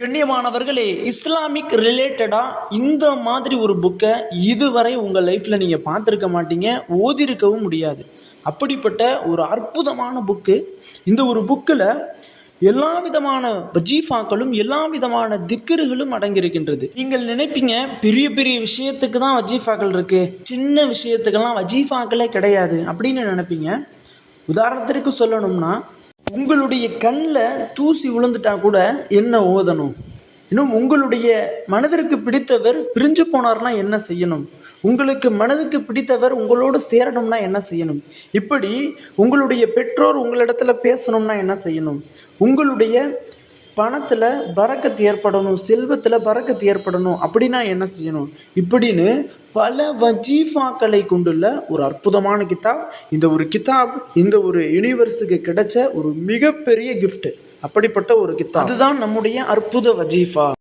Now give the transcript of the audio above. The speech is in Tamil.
கண்ணியமானவர்களே, இஸ்லாமிக் ரிலேட்டடாக இந்த மாதிரி ஒரு புக்கை இதுவரை உங்கள் லைஃப்பில் நீங்கள் பார்த்துருக்க மாட்டீங்க, ஓதிருக்கவும் முடியாது. அப்படிப்பட்ட ஒரு அற்புதமான புக்கு. இந்த ஒரு புக்கில் எல்லா விதமான வஜீஃபாக்களும் எல்லா விதமான திக்கர்களும் அடங்கியிருக்கின்றது. நீங்கள் நினைப்பீங்க பெரிய பெரிய விஷயத்துக்கு தான் வஜீஃபாக்கள் இருக்குது, சின்ன விஷயத்துக்கெல்லாம் வஜீஃபாக்களே கிடையாது அப்படின்னு நினைப்பீங்க. உதாரணத்திற்கு சொல்லணும்னா, உங்களுடைய கண்ணில் தூசி விழுந்துட்டா கூட என்ன ஓதணும்? இன்னும் உங்களுடைய மனதிற்கு பிடித்தவர் பிரிஞ்சு போனார்னா என்ன செய்யணும்? உங்களுக்கு மனதுக்கு பிடித்தவர் உங்களோடு சேரணும்னா என்ன செய்யணும்? இப்படி உங்களுடைய பெற்றோர் உங்களிடத்துல பேசணும்னா என்ன செய்யணும்? உங்களுடைய பணத்தில் பரக்கத்து ஏற்படணும், செல்வத்தில் பரக்கத்து ஏற்படணும் அப்படின்னா என்ன செய்யணும்? இப்படின்னு பல வஜீஃபாக்களை கொண்டுள்ள ஒரு அற்புதமான கிதாப். இந்த ஒரு கிதாப் இந்த ஒரு யூனிவர்ஸுக்கு கிடைச்ச ஒரு மிகப்பெரிய கிஃப்ட். அப்படிப்பட்ட ஒரு கிதாப், அதுதான் நம்முடைய அற்புத வஜீஃபா.